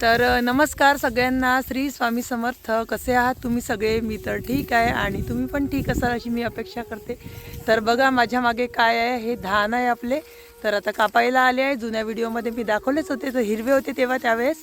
तर नमस्कार सगळ्यांना, श्री स्वामी समर्थ. कसे आहात तुम्ही सगळे? मी तर ठीक आहे आणि तुम्ही पण ठीक असाल अशी मी अपेक्षा करते. तर बघा माझ्या मागे काय आहे, हे धान आहे आपले. तर आता कापायला आले आहे. जुन्या व्हिडिओमध्ये मी दाखवलेच होते, तर हिरवे होते तेव्हा त्यावेळेस.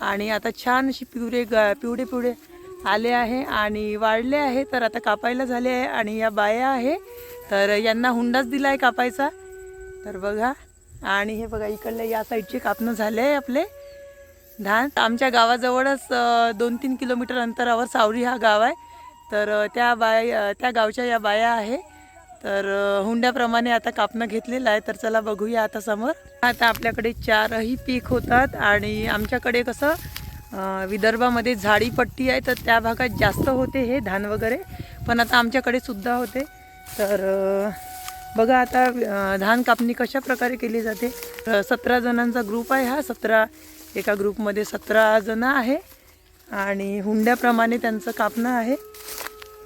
आणि आता छान अशी पिवळे पिवळे आले आहे आणि वाढले आहे. तर आता कापायला झाले आहे आणि या बाया आहे, तर यांना हुंडाच दिला आहे कापायचा. तर बघा, आणि हे बघा इकडल्या या साईडचे कापणं झाले आहे आपले धान. आमच्या गावाजवळच 2-3 किलोमीटर अंतरावर सावरी हा गाव आहे. तर त्या गावच्या या बाया आहे. तर हुंड्याप्रमाणे आता कापणं घेतलेलं आहे. तर चला बघूया आता समोर. आता आपल्याकडे 4ही पीक होतात आणि आमच्याकडे कसं विदर्भामध्ये झाडीपट्टी आहे, तर त्या भागात जास्त होते हे धान वगैरे. पण आता आमच्याकडे सुद्धा होते. तर बघा आता धान कापणी कशा प्रकारे केली जाते. 17 जणांचा ग्रुप आहे हा. एका ग्रुपमध्ये 17 जण आहे आणि हुंड्याप्रमाणे त्यांचं कापणं आहे.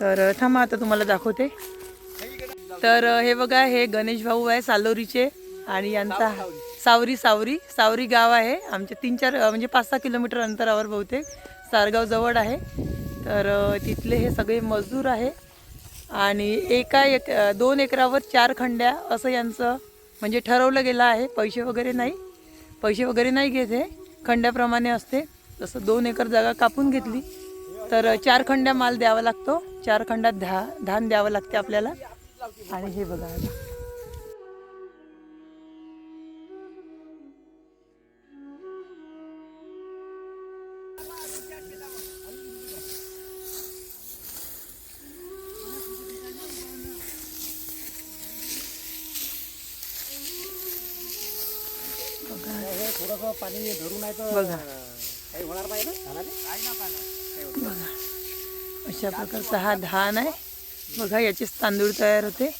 तर थांबा आता तुम्हाला दाखवते. तर हे बघा, हे गणेश भाऊ आहे सालोरीचे आणि यांचा सावरी गाव आहे. आमच्या 3-4 म्हणजे 5-6 किलोमीटर अंतरावर बहुतेक सारगाव जवळ आहे. तर तिथले हे सगळे मजदूर आहे आणि 2 एकरावर 4 खंड्या असं यांचं म्हणजे ठरवलं गेलं आहे. पैसे वगैरे नाही घेत, हे खंड्याप्रमाणे असते. तसं 2 एकर जागा कापून घेतली तर 4 खंड्या माल द्यावा लागतो. 4 खंड्यात धान द्यावं लागते आपल्याला. आणि हे बघा पाणी धरून आहे तर बघा काही होणार नाही ना. बघा अशा प्रकारचा हा धान आहे. बघा याचेच तांदूळ तयार होते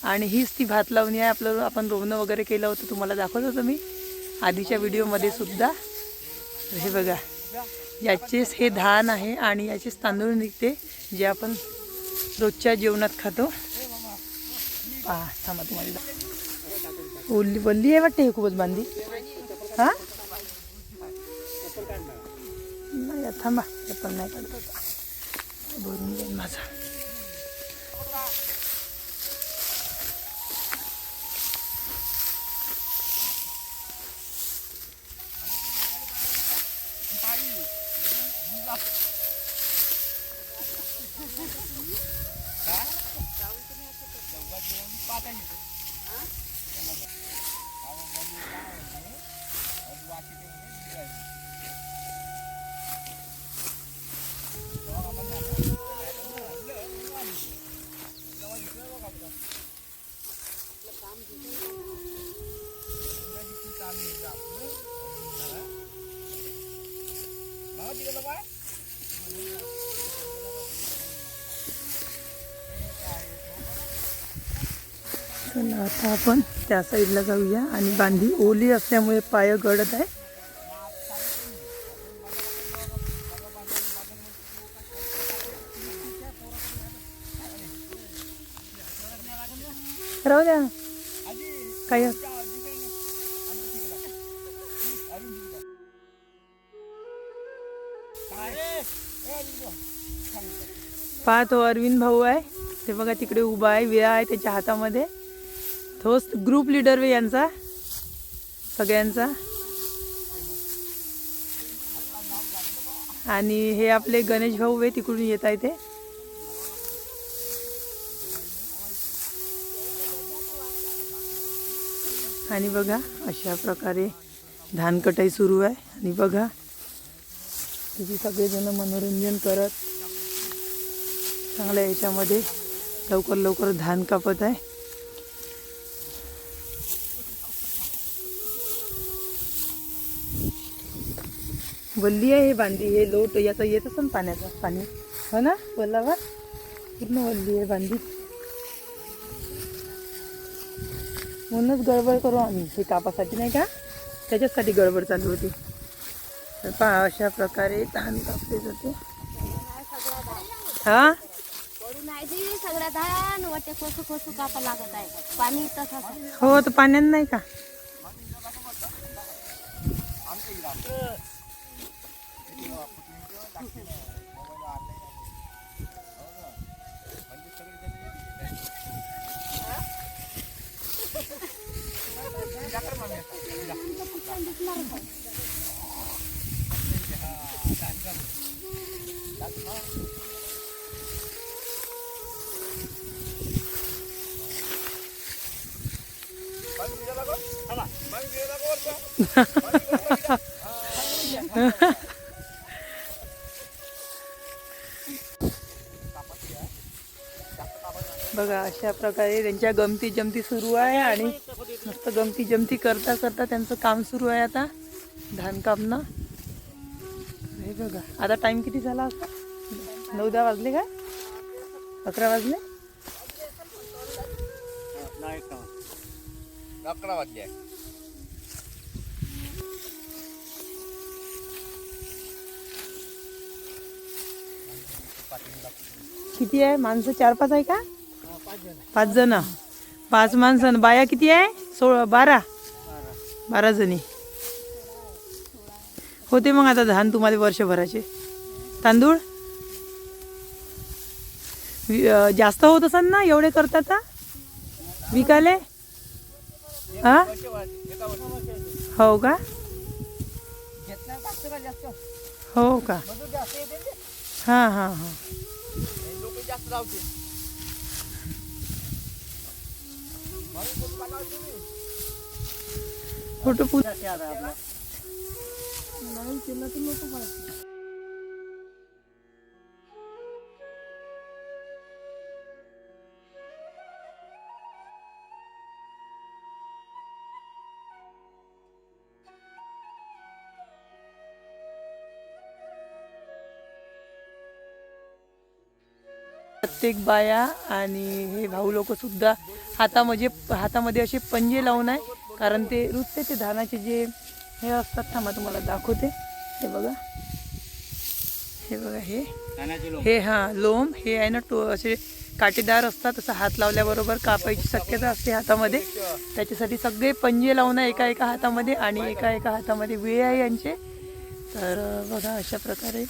आणि हीच ती भात लावणी आहे. आपण रोवणं वगैरे केलं होतं, तुम्हाला दाखवत होतं मी आधीच्या व्हिडिओमध्ये सुद्धा. हे बघा याचेच हे धान आहे आणि याचेच तांदूळ निघते जे आपण रोजच्या जेवणात खातो. पहा थांबा तुम्हाला वल्ली आहे वाटते हे खूपच बांधी. हां नाही थांबा, हे पण नाही काढत होता, भरून जाईल माझा. चला आता आपण त्या साईडला जाऊया. आणि बांधी ओली असल्यामुळे पाय गळत आहे. राहू द्या काही. पहा तो अरविंद भाऊ आहे, ते बघा तिकडे उभा आहे, विळा आहे त्याच्या हातामध्ये. तोच ग्रुप लीडर वे यांचा सगळ्यांचा. आणि हे आपले गणेश भाऊ वे तिकडून येत आहे ते. आणि बघा अशा प्रकारे धान कटाई सुरू आहे. आणि बघा तिथे सगळेजण मनोरंजन करत चांगल्या याच्यामध्ये लवकर धान कापत आहे. वल्ली आहे हे बांधी, हे लोट याचा येत असं पाण्याचा पाणी हो ना, वल्लावा पूर्ण वल्ली आहे बांधी. म्हणूनच गडबड करू आम्ही हे कापासाठी, नाही का, त्याच्यासाठी गडबड चालू होती. तर पहा अशा प्रकारे धान कापले जाते. हा सगळं धान वाटे खोसू कापा लागत आहे. पाणी तसंच हो, तर पाण्यानं नाही का बघा अशा प्रकारे त्यांच्या गमती जमती सुरू आहे आणि मस्त गमती जमती करता करता त्यांचं काम सुरू आहे आता धान कापणं. हे बघा आता टाइम किती झाला असता 9-10 वाजले का 11 वाजले 11 वाजले. किती आहे माणसं 4-5 आहे का 5 जण 5 माणसं बाया किती आहे 12 जणी होते. मग आता धान तुम्हाला वर्षभराचे तांदूळ जास्त होत असेल ना एवढे करतात विकाले हा हो का हो का हां हां हां फोटो प्रत्येक बाया आणि हे भाऊ लोक सुद्धा हातामध्ये असे पंजे लावून आहे कारण ते रुजते ते धानाचे जे हे असतात थांबा तुम्हाला दाखवते. हे बघा हे हां लोम हे आहे ना असे काटेदार असतात असं हात लावल्याबरोबर कापायची शक्यता असते हातामध्ये. त्याच्यासाठी सगळे पंजे लावून आहे एका हातामध्ये आणि एका हातामध्ये विळे आहे यांचे. तर बघा अशा प्रकारे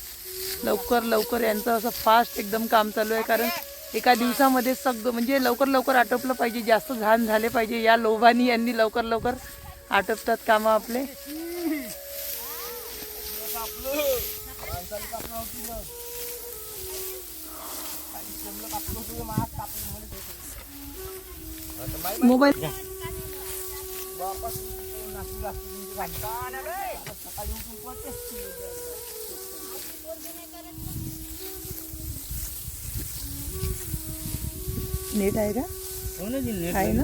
लवकर यांचं असं फास्ट एकदम काम चालू आहे कारण एका दिवसामध्ये सगळं म्हणजे लवकर आटोपलं पाहिजे. जास्त धान झाले पाहिजे या लोभानी यांनी लवकर आटोपतात कामं आपले. मोबाईल नेट आहे का आहे ना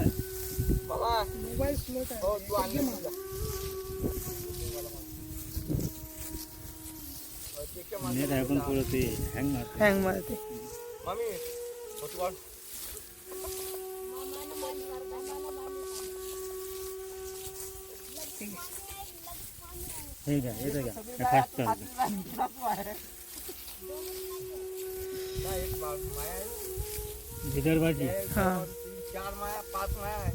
नेट आहे पण थोडं ते हँग मारते. ठीक आहे येतं का फास्ट चालतं विदर्भाची हां 4 माया 5 माया आहे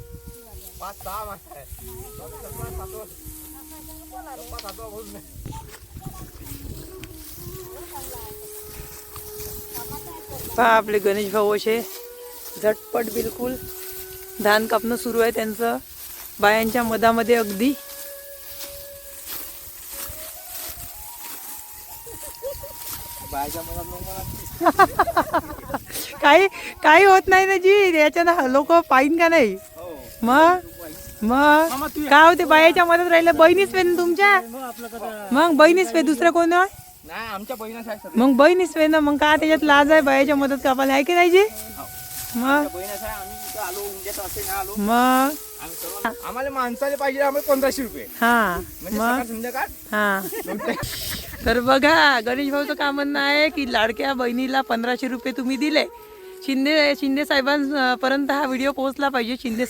5-6 माया आहे 5 बोल पहा आपले गणेश भाऊ असे झटपट बिलकुल धान कापणं सुरू आहे त्यांचं बायांच्या मधामध्ये अगदी. काही होत नाही ना जी याच्यानं लोक पाहिन का नाही. मग काय होते बायाच्या मदत राहिलं बहिणीच पे ना तुमच्या मग बहिणीच पे दुसरं कोण आहे नाही आमच्या बहिणीच आहे मग बहिणीच पे ना मग काय त्याच्यात लाज आहे बायाच्या मदत कापायला आहे की नाही जी. मग बहिणीच आहे आम्ही इथं आलो उंच्यात असे ना आलो मग आम्हाला माणसाले पाहिजे आम्हाला 1500 रुपये हा म्हणजे मग सकाळ संध्याकाळ हा तर बघा गणेश भाऊचं काम म्हणणं आहे की लाडक्या बहिणीला 1500 रुपये तुम्ही दिले. शिंदे साहेबांपर्यंत हा व्हिडिओ पोहोचला पाहिजे शिंदे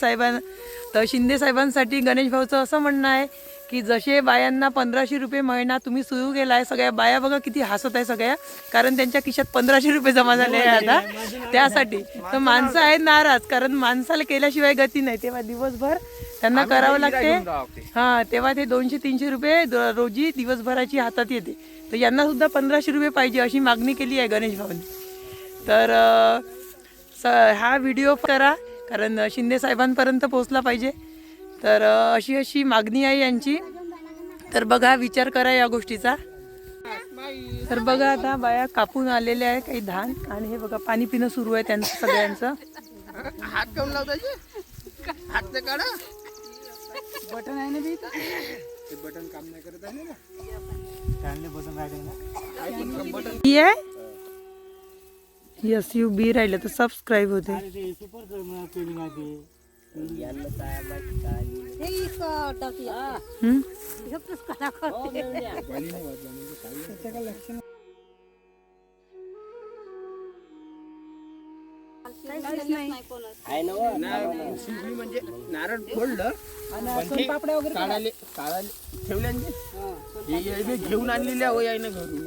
साहेबांसाठी गणेश भाऊचं असं म्हणणं आहे की जसे बायांना 1500 रुपये महिना तुम्ही सुरू केला आहे सगळ्या बाया बघा किती हसत आहे सगळ्या कारण त्यांच्या खिशात 1500 रुपये जमा झाले आहे आता त्यासाठी. तर माणसं आहेत नाराज कारण माणसाला केल्याशिवाय गती नाही तेव्हा दिवसभर त्यांना आम्ही करावं विरा लागते. घेऊन जावं लागते. हा, तेव्हा ते 200-300 रुपये रोजी दिवसभराची हातात येते. तर यांना सुद्धा 1500 रुपये पाहिजे अशी मागणी केली आहे गणेश भाऊने. तर हा व्हिडिओ करा, कारण शिंदे साहेबांपर्यंत पोहोचला पाहिजे. तर अशी मागणी आहे यांची. तर बघा, विचार करा या गोष्टीचा. तर बघा, आता बाया कापून आलेल्या आहे काही धान, आणि हे बघा पाणी पिणं सुरू आहे त्यांचं सगळ्यांचं. हात काऊन लावतायचे? हात ते काढा. बटन आहे ना ते इथं? ते बटन काम नाही करत आहे ना. चांगले बटन राहिले ना. बटन ही आहे SUB राहिलं तर सबस्क्राईब होते. हम्म? म्हणजे नारळ फोडलं काढायला ठेवल्या हे घेऊन आणलेल्या हो आहे ना घरून.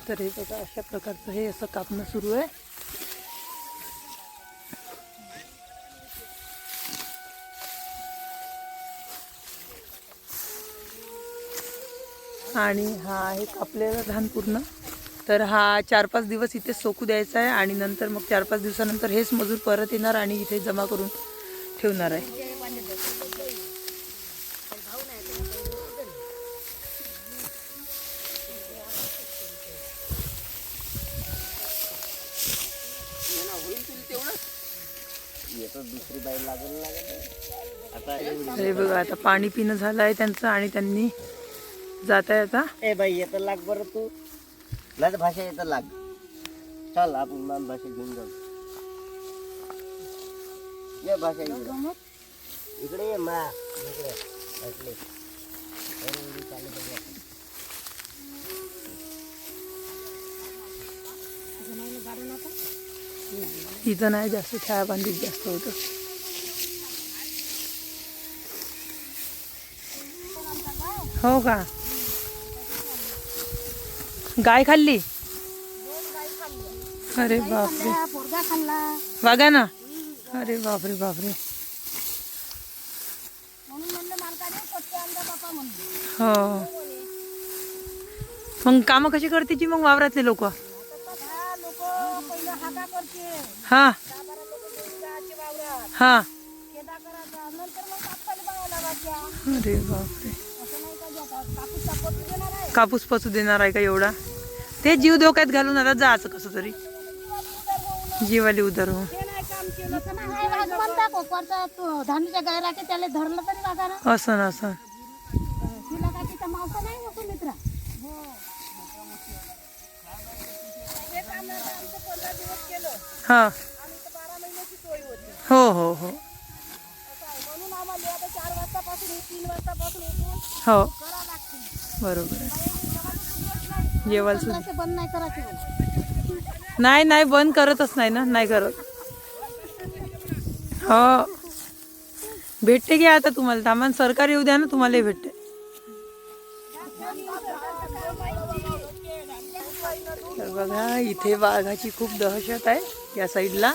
तर हे बघा, अशा प्रकारचं हे असं कापणं सुरू आहे. आणि हा आहे कापलेला धान पूर्ण. तर हा 4-5 दिवस इथे सोकू द्यायचा आहे, आणि नंतर मग 4-5 दिवसानंतर हेच मजूर परत येणार आणि इथे जमा करून ठेवणार आहे. हे बघा, आता पाणी पिणं झालं आहे त्यांचं, आणि त्यांनी जात आहे आता. ए बाई येतं लाग बरं तू, नाही तर भाषा येतं लाग. चल आपण मान भाषा घेऊन जाऊ. ये भाषा इकडे ये मा इकडे असले. इथं नाही जास्त, छायाबांधीत जास्त होतं. हो का? गाय खाल्ली? अरे बापरे, बघा ना. अरे बापरे बापरे. हो, मग कामं कशी करते जी मग वावरातले लोक? हा हा. अरे बापरे, कापूस पचू देणार आहे का एवढा? ते जीव धोक्यात घालून आता जायचं कसं तरी, जीवाली उदर हो. धान्याच्या गाय राखे त्याला धरलं तरी बघा ना. असं असं. तिला काय तिचा मावसा नाही नको मित्रा. हा. हो हो हो हो, बरोबर आहे. जेवायला सुद्धा बंद नाही करायचं. नाही नाही, बंद करतच नाही ना, नाही करत. हो, भेटते घ्या आता तुम्हाला. थांबा, सरकार येऊ द्या ना, तुम्हालाही भेटते. तर बघा, इथे वाघाची खूप दहशत आहे या साईडला.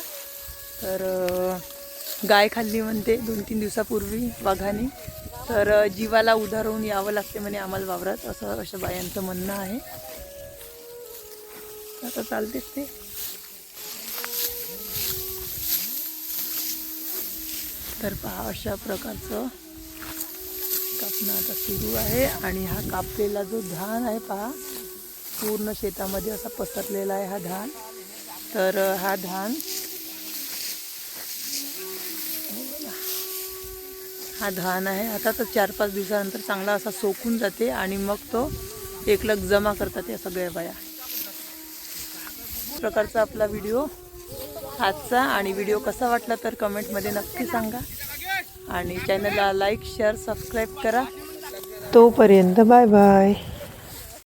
तर गाय खाल्ली म्हणते 2-3 दिवसापूर्वी वाघाने. तर जीवाला उधारून यावं लागते म्हणे आम्हाला वावरात, असं बायांचं म्हणणं आहे. आता चालतेच ते. तर पहा, अशा प्रकारचं कापणं आता सुरू आहे. आणि हा कापलेला जो धान आहे पहा, पूर्ण शेतामध्ये असा पसरलेला आहे हा धान. तर हा धान आहे. आता तर 4-5 दिवसानंतर चांगला असा सोकून जाते, आणि मग तो एकलग जमा करतात या सगळ्या बाया. प्रकारचा आपला व्हिडिओ आजचा. आणि व्हिडिओ कसा वाटला तर कमेंटमध्ये नक्की सांगा, आणि चॅनलला लाईक, शेअर, सबस्क्राईब करा. तोपर्यंत बाय बाय.